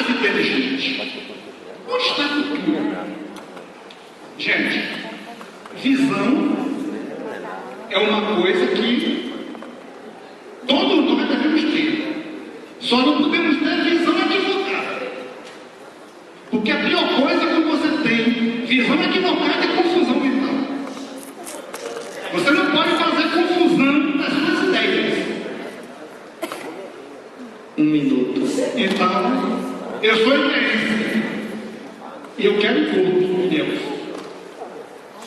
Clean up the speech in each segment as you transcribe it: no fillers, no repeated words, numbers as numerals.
mais inteligente. Onde está a cultura? Gente, visão é uma coisa que todos nós devemos ter. Só não podemos ter visão equivocada. Porque a pior coisa que você tem, visão equivocada, é confusão mental. Você não pode fazer confusão das suas ideias. 1 minuto. Então, eu sou inteligente. E eu quero tudo de Deus.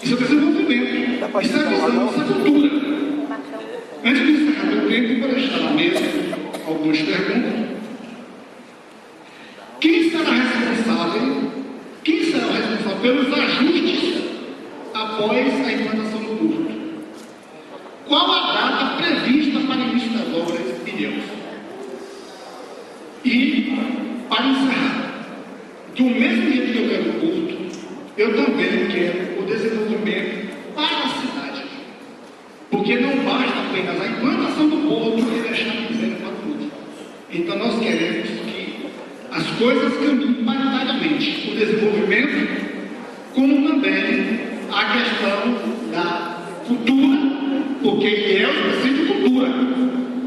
Isso é desenvolvimento. Isso é visão, isso é cultura. Antes de encerrar meu tempo, vou deixar na mesa algumas perguntas. Quem será responsável pelos ajustes após a implantação do culto? Qual a data prevista para o início das obras de Deus? E, para encerrar, do mesmo jeito que eu quero o culto, eu também quero o desenvolvimento para a cidade. Porque não basta apenas a implantação do porto e deixar a miséria para tudo. Então nós queremos que as coisas caminhem paritariamente. O desenvolvimento, como também a questão da cultura, porque Deus precisa de cultura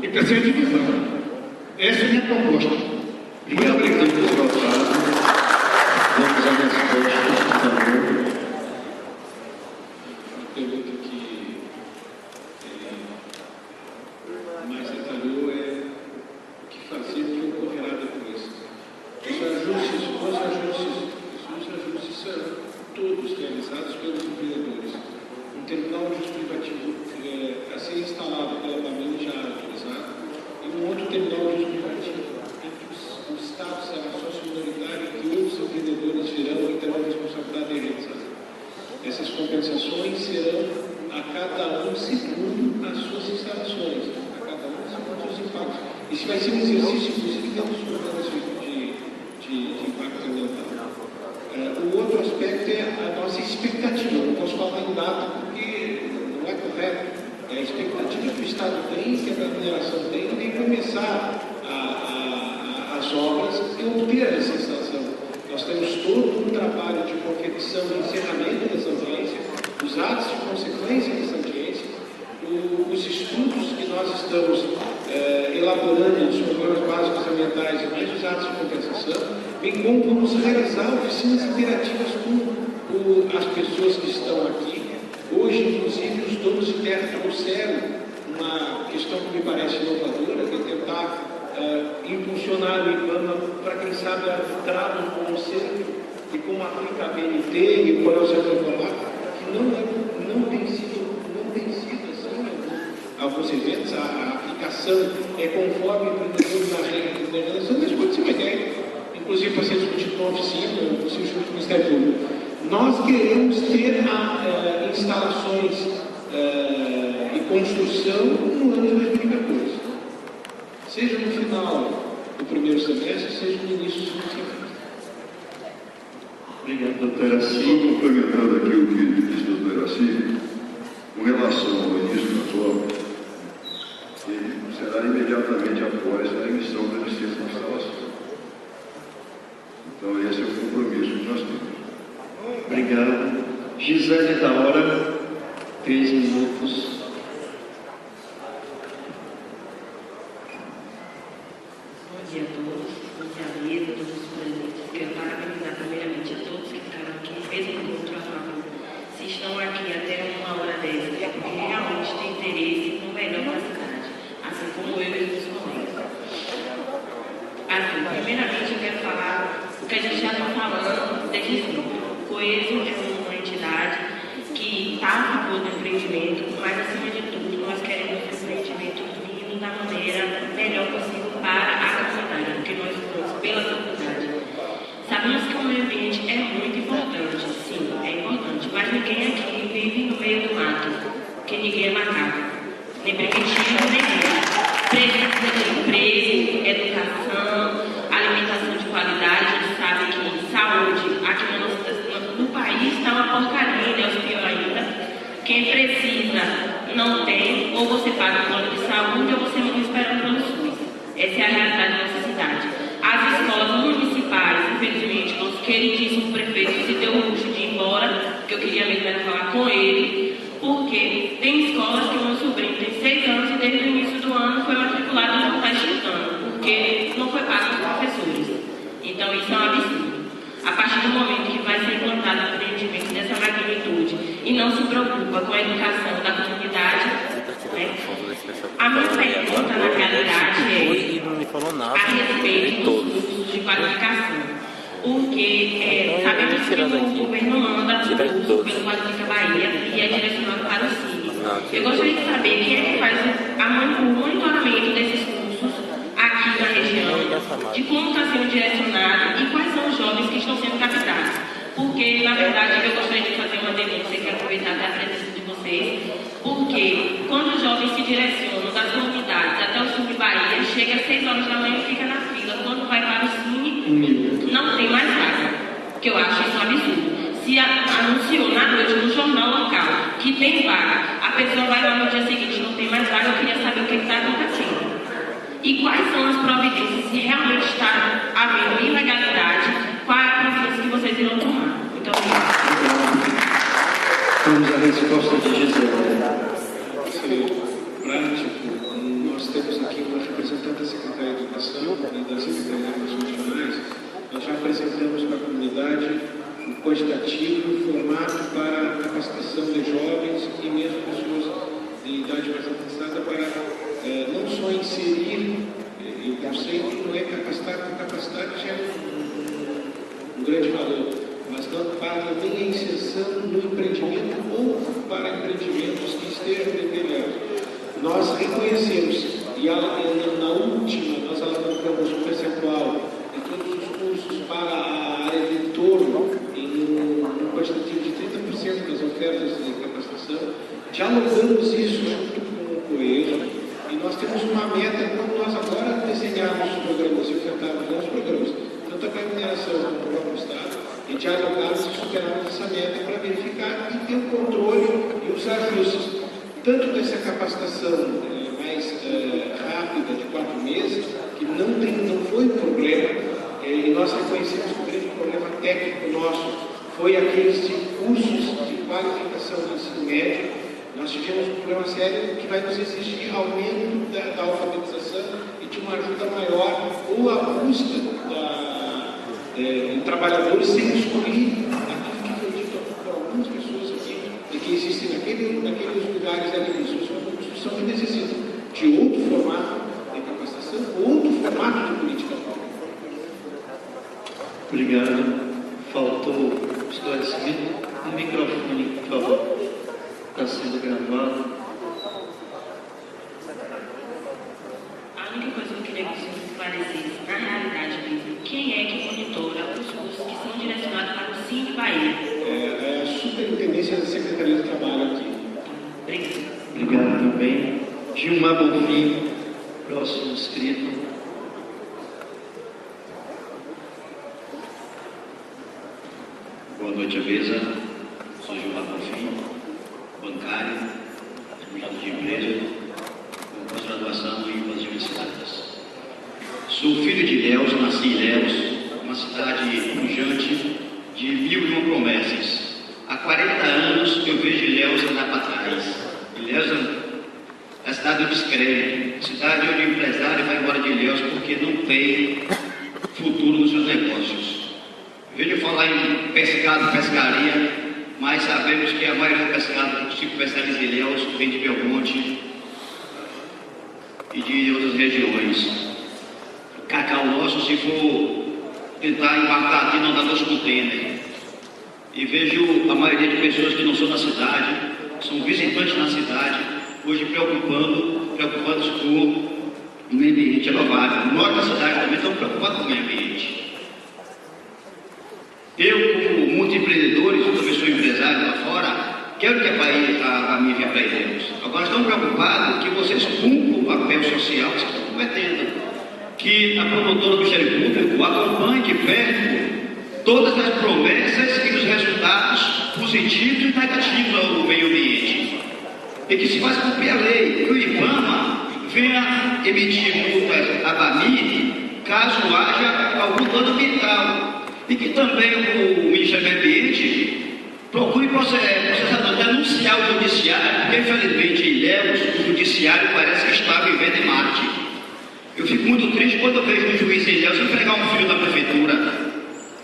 e precisa de visão. Essa é a minha proposta. Muito obrigado. Vamos à resposta, por favor. A pergunta que mais detalhou é o que fazer, o que ocorrerá depois. Os ajustes serão todos realizados pelos empreendedores. Um terminal justificativo a ser instalado pela família já autorizado e um outro terminal justificativo em que o Estado será sócio minoritário e que outros empreendedores virão e terão responsabilidade em realizar. Essas compensações serão a cada um segundo as suas instalações, a cada um segundo os seus impactos. Isso vai ser um exercício, inclusive, dentro dos programas de impacto ambiental. O outro aspecto é a nossa expectativa. Não posso falar em data porque não é correto. É a expectativa que o Estado tem, que a mineração tem, de começar as obras e obter essa instalação. Nós temos todo um trabalho de confecção e encerramento dessa audiência, os atos de consequência dessa audiência, os estudos que nós estamos elaborando nos programas básicos ambientais e mais os atos de compensação, bem como vamos realizar oficinas interativas com as pessoas que estão aqui. Hoje, inclusive, os donos de terra trouxeram uma questão que me parece inovadora, que é tentar impulsionar o IBAMA para, quem sabe, arbitrar um conceito de como aplica a BNT e qual é o setor informal, que não tem sido assim, alguns eventos, a aplicação é conforme o empreendedor na regra de legislação, mas pode ser uma ideia, inclusive para ser discutido na oficina, no Ministério Público. Nós queremos ter instalações e construção no ano de 2014. Seja no final do primeiro semestre, seja no início do segundo semestre. Obrigado, doutora Só Silvia. complementando aqui o que disse a doutora Silvia, com relação ao início das obras, ele será imediatamente após a emissão da licença de instalação. Então, esse é o compromisso que nós temos. Obrigado. Gisele da Hora, 3 minutos. Bom dia a todos, bom dia a mesa, todos os presentes. Quero parabenizar primeiramente a todos que ficaram aqui, mesmo com outro favor. Se estão aqui até 1h10, é porque realmente têm interesse no melhor da cidade, assim como eu e os colegas. Assim, primeiramente eu quero falar o que a gente já está falando desde sempre. O Coeso é uma entidade que está a favor do empreendimento, mas acima de tudo nós queremos que o empreendimento vindo da maneira melhor possível para a comunidade, porque nós estamos pela comunidade. Sabemos que o meio ambiente é muito importante, sim, é importante, mas ninguém aqui vive no meio do mato, porque ninguém é macaco, nem primitivo, nem nada. Precisa de emprego, educação, alimentação de qualidade. A gente sabe que saúde, aqui no país está uma porcaria, né? Os pior ainda. Quem precisa não tem, ou você paga o plano de saúde, ou você fica esperando pelo SUS. Essa é a realidade da nossa cidade. As escolas municipais eu queria mesmo era falar com ele, porque tem escolas que o meu sobrinho tem 6 anos e desde o início do ano foi matriculado e não está estudando, porque não foi pago os professores. Então isso é um absurdo. A partir do momento que vai ser implantado um empreendimento dessa magnitude e não se preocupa com a educação da comunidade, né? A minha pergunta, na realidade, é a respeito dos cursos de qualificação. Porque sabemos que o governo manda o curso pelo Qualifica Bahia e é direcionado para o CIE. Eu gostaria de saber quem é que faz o monitoramento desses cursos aqui na região, de como está sendo direcionado e quais são os jovens que estão sendo captados. Porque, na verdade, eu gostaria de fazer uma denúncia, que aproveitar até a presença de vocês, porque quando os jovens se direcionam das comunidades até o sul de Bahia, chega às 6 horas da manhã e fica na fila. Quando vai para o Cine, não tem mais vaga, que eu acho isso um absurdo. Se anunciou na noite no jornal local que tem vaga, a pessoa vai lá no dia seguinte, não tem mais vaga, eu queria saber o que está acontecendo. E quais são as providências, se realmente está havendo ilegalidade, qual é a providência que vocês irão tomar? Muito obrigada. Vamos à resposta de Gisele. Prático, nós temos aqui uma representante da Secretaria de Educação e da Secretaria de Relações Regionais. Nós já apresentamos para a comunidade o quantitativo, o formato para a capacitação de jovens e mesmo pessoas de idade mais avançada para não só inserir, e o conceito não é capacitar, porque capacidade já é um grande valor, mas não para também a inserção no empreendimento ou para empreendimentos que estejam deteriorados. Nós reconhecemos, e na última nós alavancamos um percentual de todos os cursos para a área de entorno, em um quantitativo de 30% das ofertas de capacitação, dialogamos isso junto com o COEJA, e nós temos uma meta, quando nós agora desenharmos os programas e ofertarmos os programas, tanto a remuneração como o próprio Estado, e dialogarmos e superarmos essa meta para verificar e ter o controle e os ajustes, tanto dessa capacitação mais rápida, de 4 meses, que não foi um problema, e nós reconhecemos que o grande problema técnico nosso foi aqueles de cursos de qualificação do ensino médio. Nós tivemos um problema sério que vai nos exigir aumento da alfabetização e de uma ajuda maior ou a busca de trabalhadores sem excluir aquilo que foi dito por algumas pessoas aqui, de que existem naqueles lugares agrícolas, uma construção que necessita de outro formato de capacitação, outro formato de política pública. Obrigado. Faltou esclarecimento. O microfone, por favor. Está sendo gravado. A única coisa que eu queria que o senhor esclarecesse, na realidade mesmo, quem é que monitora os cursos que são direcionados para o Cine Bahia? É a superintendência da Secretaria de Trabalho aqui. Obrigada. Obrigado também. Gilmar Bonfim, próximo inscrito. Boa noite à mesa. Sou Gilmar Bonfim, bancário, advogado de empresa, com pós-graduação em universidades. Sou filho de Ilhéus, nasci em Ilhéus, uma cidade pujante de 1001 promessas. Há 40 anos eu vejo Ilhéus andar para trás. Ilhéus é a cidade do descrédito, cidade onde o empresário vai embora de Ilhéus porque não tem futuro nos seus negócios. Vejo falar em pescado, pescaria, mas sabemos que a maioria do pescado que se comercializa em Ilhéus vem de Belmonte e de outras regiões. O cacau nosso, se for tentar embarcar aqui, não dá 2 contêineres. E vejo a maioria de pessoas que não são da cidade, são visitantes na cidade, hoje preocupados com o meio ambiente elevado. Nós da cidade também estamos preocupados com o meio ambiente. Eu, como multiempreendedores, eu também sou empresário lá fora, quero que a minha venha para Ilhéus. Agora estamos preocupados que vocês cumpram o papel social que vocês estão cometendo. Que a promotora do Ministério Público acompanhe de perto todas as promessas e os resultados positivos e negativos ao meio ambiente. E que se faz cumprir a lei, que o IBAMA venha emitir multas à BAMI caso haja algum dano ambiental. E que também o Ministério do Ambiente procure processador denunciar o judiciário, porque infelizmente em Ilhéus, o judiciário parece que está vivendo em Marte. Eu fico muito triste quando eu vejo um juiz em Ilhéus empregar um filho da prefeitura,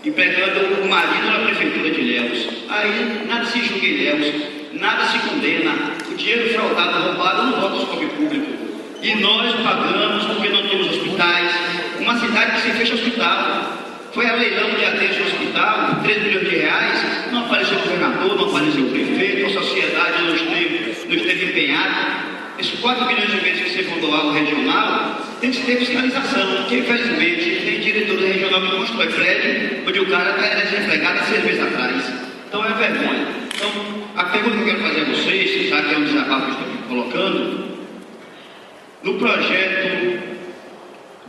empregando o marido na prefeitura de Ilhéus. Aí nada se julga em Ilhéus, nada se condena. O dinheiro fraudado, roubado, não volta ao cofre público. E nós pagamos porque não temos hospitais. Uma cidade que se fecha hospital. Foi a leilão de atendi o hospital, 3 milhões de reais, não apareceu o governador, não apareceu o prefeito, a sociedade não esteve empenhada. Esses 4 milhões de vezes que você vão doar ao regional, tem que ter fiscalização, porque infelizmente tem diretor regional que constrói prédio, onde o cara era desempregado há 6 meses atrás. Então é vergonha. Então, a pergunta que eu quero fazer a vocês, já que é um desabafo que eu estou colocando, no projeto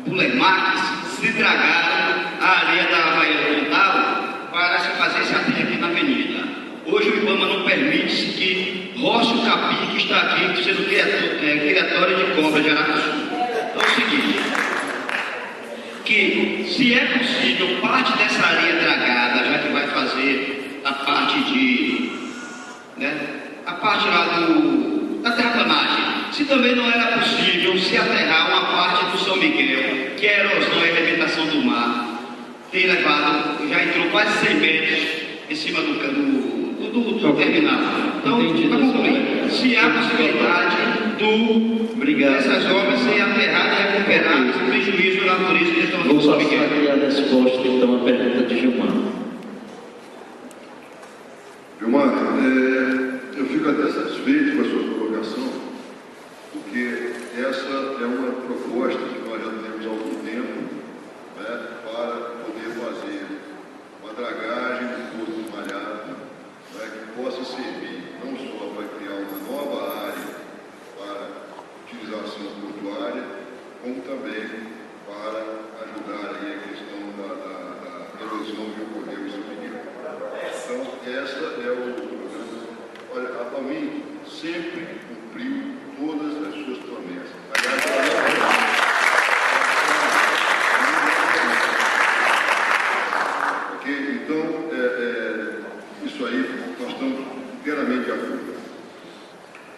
Bulemax, se dragaram a areia da Baía do Pontal para se fazer esse aterro aqui na avenida. Hoje o IBAMA não permite que roce o capim que está aqui, sendo criatório de cobra de Aracaju. Então é o seguinte, que se é possível parte dessa areia dragada, já que vai fazer a parte de, a parte lá da terraplanagem, se também não era possível se aterrar uma parte do São Miguel, que é a erosão e a elementação do mar, tem levado, já entrou quase 100 metros em cima do terminal. Então, para concluir, se há possibilidade dessas obras serem aterradas e recuperadas sem prejuízo da natureza que estão Vou no São passar Miguel. aqui a resposta, então, à pergunta de Gilmar. Gilmar, eu fico até satisfeito com a sua colocação, porque essa é uma proposta que nós já temos há algum tempo, para poder fazer uma dragagem do Porto do Malhado, que possa servir não só para criar uma nova área para utilização portuária, como também para ajudar aí a questão da erosão que ocorreu em São Miguel. Então, essa é o programa. Olha, a Palmin sempre cumpriu todas as suas promessas. Aliás, então, isso aí nós estamos inteiramente de acordo.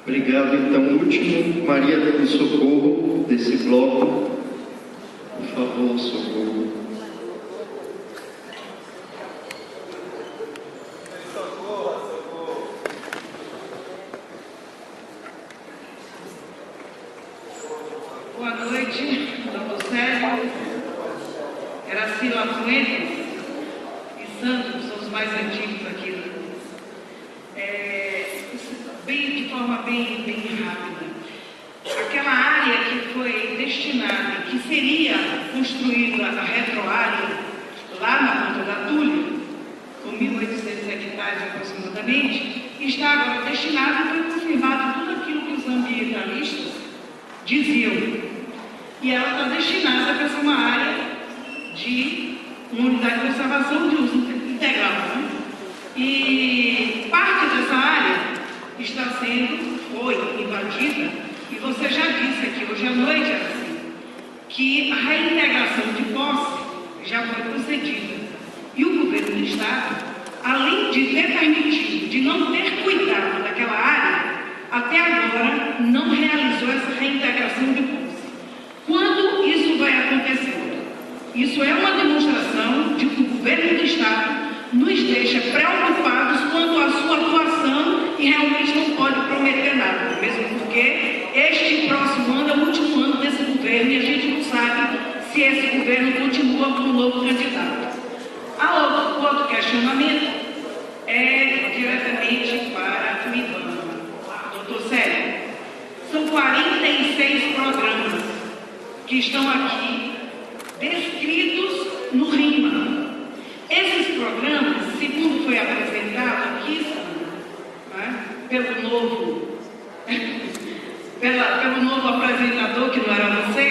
Obrigado. Então, último, Maria do Socorro, desse bloco. Por favor, Socorro. Boa noite, doutor Sérgio, Heracila Fuentes e Santos, são os mais antigos aqui. De forma bem rápida. Aquela área que foi destinada, que seria construída a retroárea, lá na Ponta da Tulha, com 1.800 hectares aproximadamente, está agora destinada e foi confirmado tudo aquilo que os ambientalistas diziam. E ela está destinada para ser uma área de uma unidade de conservação de uso integral. Né? E parte dessa área foi invadida, e você já disse aqui hoje à noite, assim, que a reintegração de posse já foi concedida. E o governo do Estado, além de ter permitido, de não ter cuidado daquela área, até agora não realizou essa reintegração de posse. Quando isso vai acontecer? Isso é uma demonstração de que o governo do Estado nos deixa preocupados quanto à sua atuação e realmente não pode prometer nada, mesmo porque este próximo ano é o último ano desse governo e a gente não sabe se esse governo continua com um novo candidato. O outro questionamento é diretamente para o IBAMA. Doutor Sérgio, são 46 programas que estão aqui descritos no RIMA. Esses programas, segundo foi apresentado aqui, pelo novo apresentador, que não era você,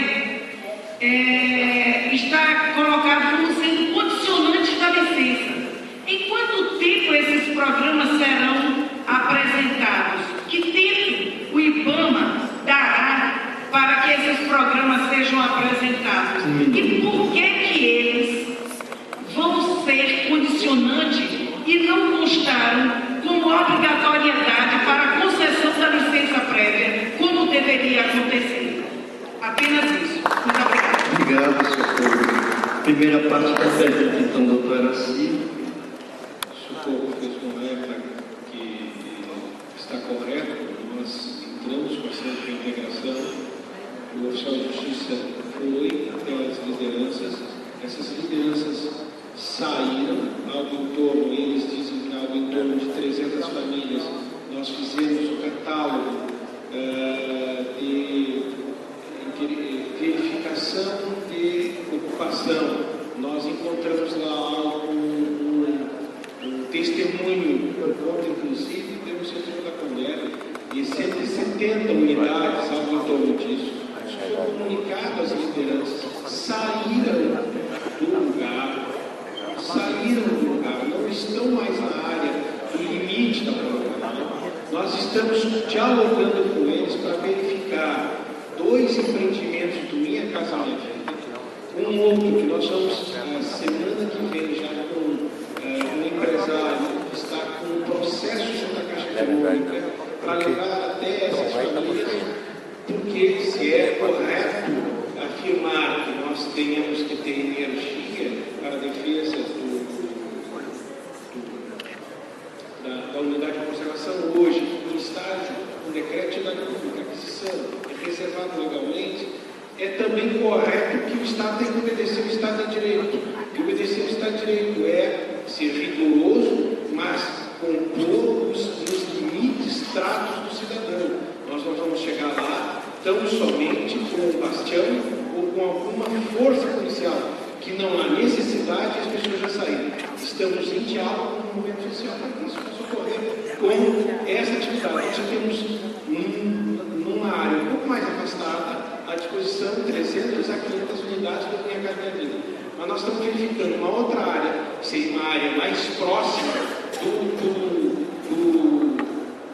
está colocado como sendo condicionante da licença. Em quanto tempo esses programas serão apresentados? Que tempo o IBAMA dará para que esses programas sejam apresentados? E por que eles vão ser condicionantes e não constaram com Primeira parte da pergunta, então, doutor Araci. Socorro fez uma época que está correto, nós entramos com a ação de reintegração, o oficial de justiça foi até as lideranças, essas lideranças saíram, algo em torno, eles dizem que algo em torno de 300 famílias, nós fizemos o catálogo de verificação de ocupação, nós encontramos lá um testemunho por conta, inclusive, temos setor da Condé, e 170 unidades, algo em torno disso, foi comunicado às lideranças, saíram do lugar, não estão mais na área do limite da programação. Nós estamos dialogando com eles para verificar 2 empreendimentos do Minha Casa Minha Vida, um outro que nós vamos, semana que vem, já com um empresário que está com um processo junto à Caixa Econômica para levar até essas famílias, porque se é correto afirmar que nós tenhamos que ter energia para a defesa da unidade de conservação hoje, no estágio, o decreto de pública, aquisição, é reservado legalmente, é também correto que o Estado tem que obedecer o Estado de Direito. E obedecer o Estado de Direito é ser rigoroso, mas compor nos limites tratos do cidadão. Nós não vamos chegar lá tão somente com um bastião ou com alguma força policial, que não há necessidade e as pessoas já saíram. Estamos em diálogo com o movimento social para que isso possa ocorrer com essa atividade. Nós já temos numa área um pouco mais afastada à disposição 300 a 500 unidades da Minha Casa Minha Vida. Mas nós estamos verificando uma outra área, que seria uma área mais próxima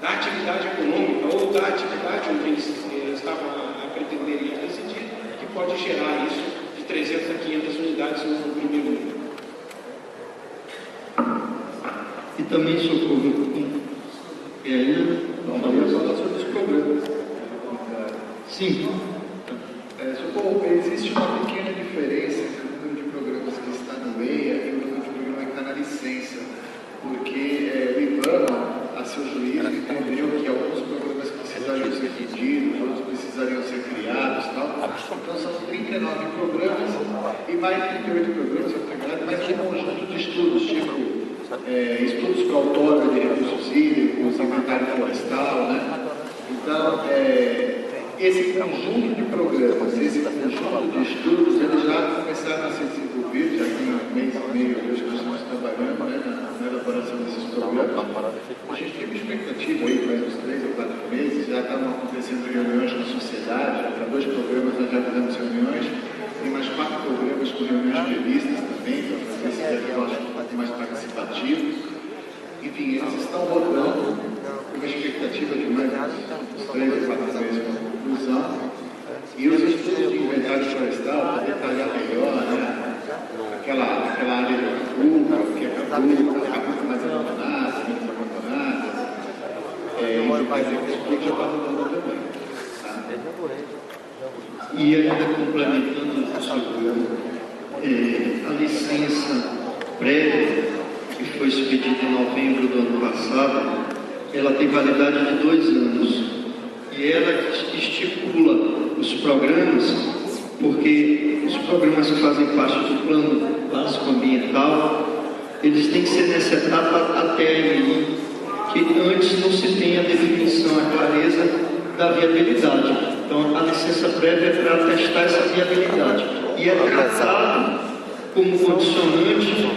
da atividade econômica ou da atividade onde eles estavam a pretender decidir, que pode gerar isso de 300 a 500 unidades no primeiro ano. E também, Socorro, e ainda? Não, eu ia falar sobre os programas. Sim. Socorro, existe uma pequena diferença entre o número de programas que está no EIA e o número de programas que está na licença, porque o IBAMA, a seu juízo, entendeu que alguns programas precisariam ser pedidos, outros precisariam ser criados e tal. Então são 39 programas e mais 38 programas, mais um conjunto de estudos, tipo estudos para outorga de recursos hídricos, inventário florestal, né? Então, esse conjunto de programas, esse conjunto de estudos, eles já começaram a ser desenvolvidos, já tem um mês e meio que nós estamos trabalhando, né, na elaboração desses programas. A gente tem uma expectativa aí para uns 3 ou 4 meses, já estavam acontecendo reuniões com a sociedade, para 2 programas nós já fizemos reuniões, tem mais 4 programas com reuniões previstas também, para fazer esse diagnóstico um pouco mais participativo. Enfim, eles estão rodando com uma expectativa de mais uns 3 ou 4 meses de conclusão. E os estudos de inventário florestal, para detalhar melhor, né? aquela área de Acapulco, que é Acapulco mais abandonada, menos abandonada, e mais que já está rodando também. Tá? E ainda complementando, a licença prévia, que foi expedida em novembro do ano passado, ela tem validade de 2 anos. E ela estipula os programas, porque os programas que fazem parte do plano básico ambiental, eles têm que ser nessa etapa até a EMI, que antes não se tem a definição, a clareza da viabilidade. Então, a licença prévia é para testar essa viabilidade. E é tratado como condicionante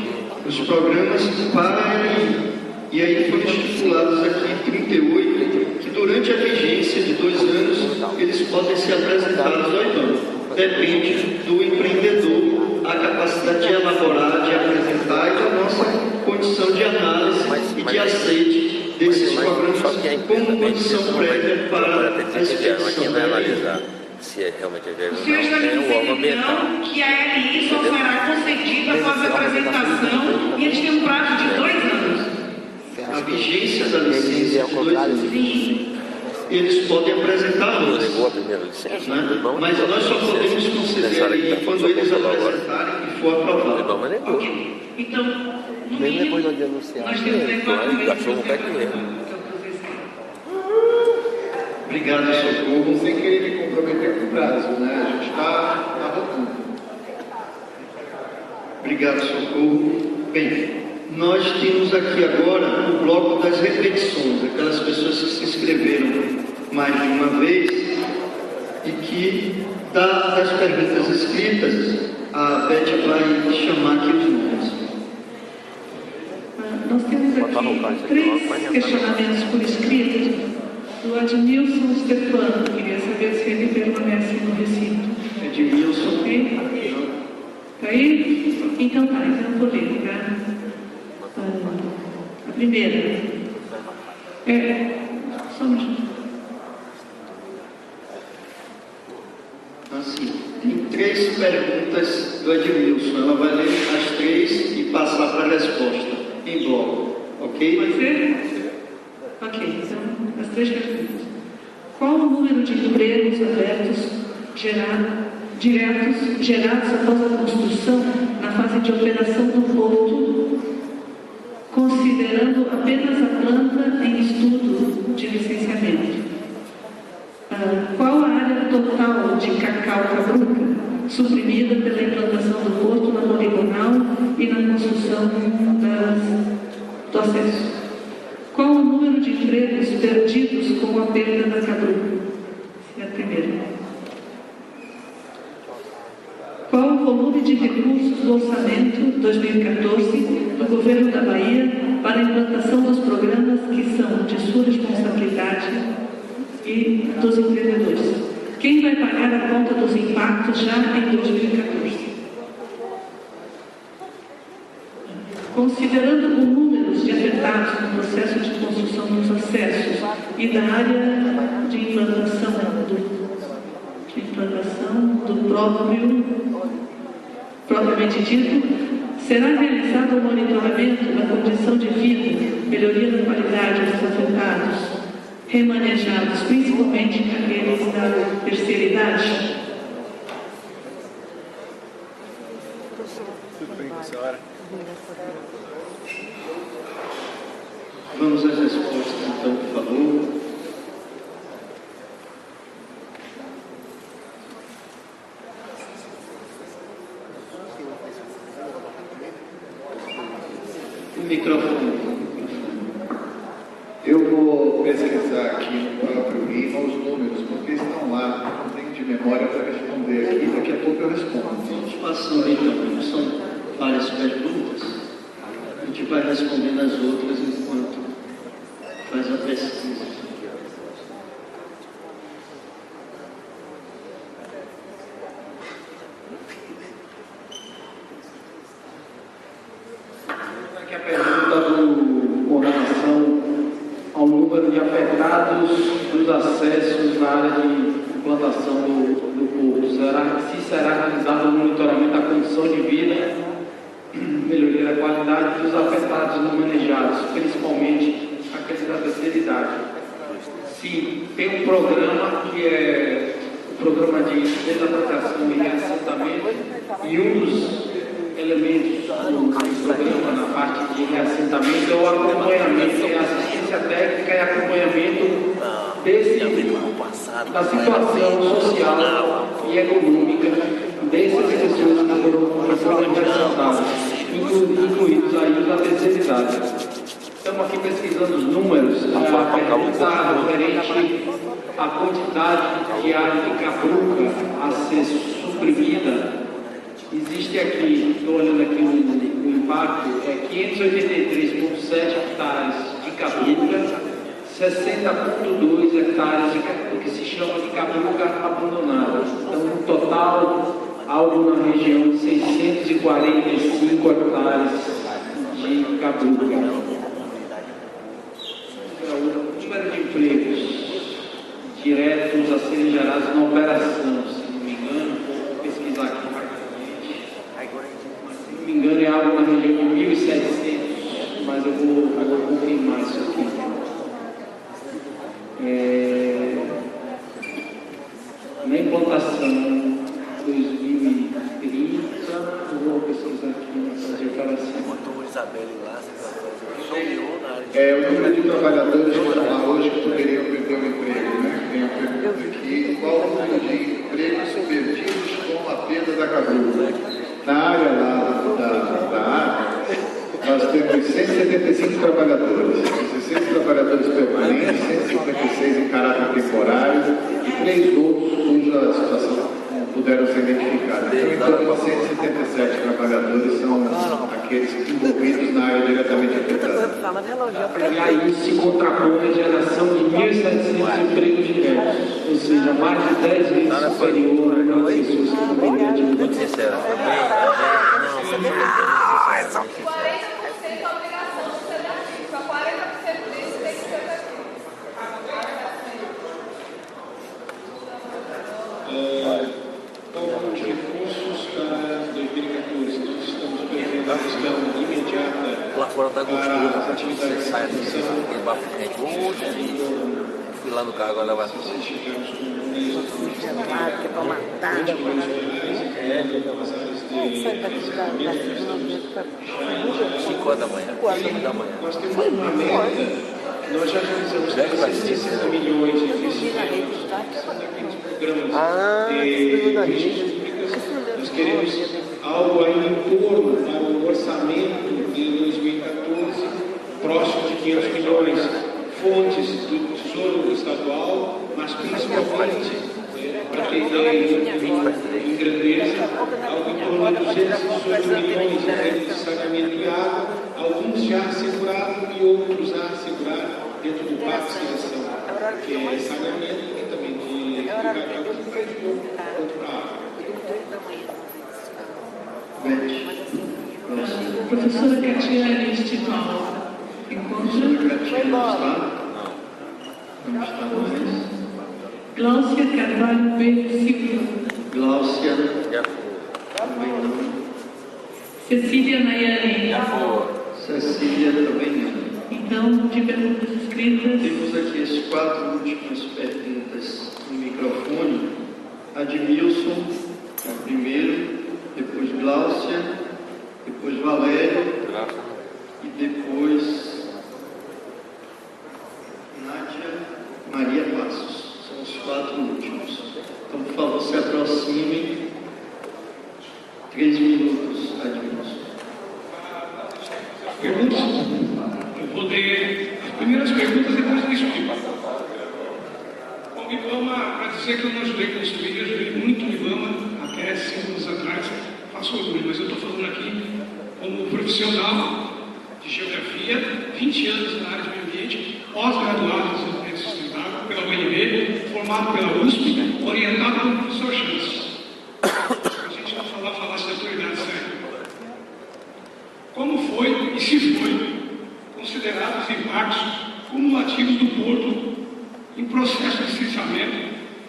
os programas para a EMI. E aí foram estipulados aqui em 38 que durante a vigência de 2 anos eles podem ser apresentados ao IBAMA. Depende do empreendedor a capacidade de elaborar, de apresentar e da nossa condição de análise e de aceite desses programas como condição prévia para a expedição da analisar se é realmente a viabilidade. O senhor está me dizendo, então, que a LI só será concedida após a apresentação e eles têm um prazo de 2 anos. A vigência da licença de 2 anos. Sim. eles podem apresentar Não antes, negou a primeira licença, né? o IBAMA Mas negou a nós só primeira podemos licença. conceder Pensaram que aí tá quando só eles controlar agora. apresentarem e for O aprovado. IBAMA negou. Ok. Então, no Nem mínimo, depois de anunciar. nós temos aí 4 Aí meses achou um pé que para é. Obrigado, Socorro. Não sem querer me comprometer com o prazo, né? A gente está rotando. Obrigado, Socorro. Bem, nós temos aqui agora o bloco das repetições, aquelas pessoas que se inscreveram mais de uma vez e que, das perguntas escritas, a Beth vai chamar aqui os nomes. Nós temos aqui 3 questionamentos por escrito do Admilson Stefano. Queria saber se ele permanece no recinto. Edmilson. Ok? Está aí? Então tá, então eu vou ler, tá? A primeira. Só um minuto. Assim, tem 3 perguntas do Edmilson. Ela vai ler as 3 e passar para a resposta em bloco. Ok? Pode ser? Ok, então, as 3 perguntas. Qual o número de empregos abertos diretos gerados após a construção na fase de operação do porto, considerando apenas a planta em estudo de licenciamento? Qual a área total de cacau cabruca suprimida pela implantação do porto na poligonal e na construção do acesso? Qual o número de empregos perdidos com a perda da cabruca? Essa é a primeira. Qual o volume de recursos do orçamento 2014 do Governo da Bahia para a implantação dos programas que são de sua responsabilidade e dos empreendedores? Quem vai pagar a conta dos impactos já em 2014? Considerando o número de afetados no processo de construção dos acessos e da área de implantação do propriamente dito, será realizado o monitoramento da condição de vida, melhoria da qualidade dos afetados, remanejados, principalmente aqueles da terceira idade? Tudo bem com a senhora? Vamos às respostas, então, por favor. O microfone. Eu vou pesquisar aqui no próprio RIMA os números, porque estão lá, não tenho de memória para responder aqui, daqui a pouco eu respondo. Vamos passando então, são várias perguntas. A gente vai respondendo as outras enquanto faz a pesquisa. Aqui a pergunta com relação ao número de afetados dos acessos na área de implantação do porto. Se será realizado o monitoramento da condição de vida, melhoria da qualidade dos afetados não manejados, principalmente aqueles da terceira idade. Sim, tem um programa que é o programa de desapropriação e reassentamento, e um dos elementos do programa na parte de reassentamento é o acompanhamento, é a assistência técnica e acompanhamento da situação social e econômica dessas pessoas que foram reassentadas, incluídos aí os da terceira idade. Estamos aqui pesquisando os números, a pergunta referente à quantidade de área de cabruca a ser suprimida. Existe aqui, estou olhando aqui o impacto, 583,7 hectares de cabruca, 60,2 hectares do que se chama de cabruca abandonada. Então, no total, algo na região de 645 hectares de cabruca. O número de empregos diretos a serem gerados na operação, se não me engano, vou pesquisar aqui rapidamente. Se não me engano, é algo na região de 1.700, mas eu vou confirmar isso aqui. implantação 2030, vou pesquisar aqui na Brasil para cima. O número de trabalhadores que estão lá hoje que poderiam perder o emprego, né? Tem a pergunta aqui, qual o número de empregos perdidos com a perda da Cabruca? Na área lá da área, nós temos 175 trabalhadores, 16 trabalhadores permanentes, 156 em caráter temporário e 3 outros cuja situação não puderam ser identificadas. Então, em torno de 177 trabalhadores são aqueles envolvidos na área diretamente afetada. E aí se contrapõe a geração de 1.700 empregos diversos, ou seja, mais de 10 vezes superior ao número de pessoas que dependem de muito sincero. Os recursos para 2014, nós estamos prevendo a questão imediata lá fora tá gostoso, para as atividades de sai expansão. aquele bafo quente. Fui lá no carro agora levar. Nós chegamos com um mês de R$20 milhões, nas áreas de desenvolvimento. 5 horas da manhã, 5 da manhã. Nós temos uma meta, nós já realizamos 360 milhões de investimentos, são daqueles programas de políticas públicas. Nós queremos algo ainda em torno para o orçamento de 2014, próximo de 500 milhões, fontes do Tesouro Estadual, mas principalmente, para ter ideia em grandeza, algo em torno de 218 milhões de redes de saneamento e água, alguns já assegurados e outros a assegurar dentro do Pacto de Seleção, que é saneamento e também de quanto para a água. Professora Catiane Estival, encontra? Não está mais. Gláucia Carvalho Pedro Silva. Gláucia, também não. Cecília Nayane. Cecília, também não. Então, de perguntas escritas. Temos aqui as 4 últimas perguntas no microfone. Admilson, o primeiro, depois Gláucia, depois Valério e depois Nádia Maria Passos. São os 4 últimos. Então, por favor, se aproximem. 3 minutos, Admilson. Perguntas? Eu vou ler as primeiras perguntas, depois eu explico. Bom, o IBAMA, para dizer que eu não ajudei a construir, eu ajudei muito o IBAMA até 5 anos atrás. Faço orgulho, mas eu estou falando aqui como profissional de geografia, 20 anos na área de meio ambiente, pós-graduado em desenvolvimento sustentável pela UNB, formado pela USP, orientado pelo professor Chance. A gente não falasse de autoridade séria. Como foi e se foi considerados os impactos cumulativos do Porto em processo de licenciamento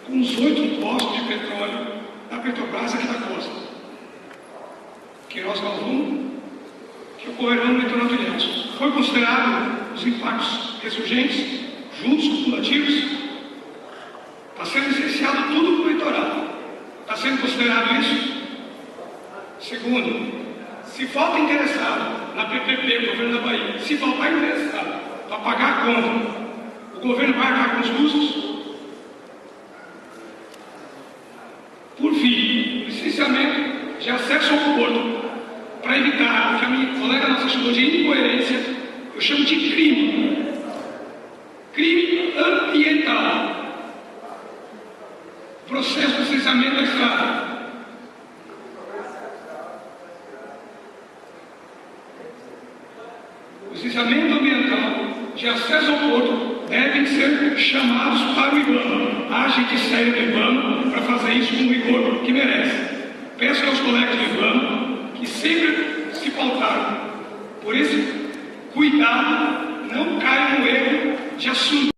com os 8 postos de petróleo da Petrobras aqui da costa, Queiroz Galvão, que ocorrerão no litoral de Ilhéus. Foi considerado os impactos ressurgentes, juntos, cumulativos? Está sendo licenciado tudo para o litoral. Está sendo considerado isso? Segundo, se falta interessado na PPP, o governo da Bahia, se faltar interessado para pagar a conta, o governo vai arcar com os custos? Por fim, licenciamento de acesso ao porto, para evitar o que a minha colega nossa chamou de incoerência, eu chamo de crime. Crime ambiental. Processo de licenciamento da estrada. O licenciamento ambiental de acesso ao porto devem ser chamados para o IBAMA. Haja de sério do IBAMA para fazer isso com o rigor que merece. Peço aos colegas do IBAMA que sempre se pautaram por esse cuidado, não caiam no erro de assunto.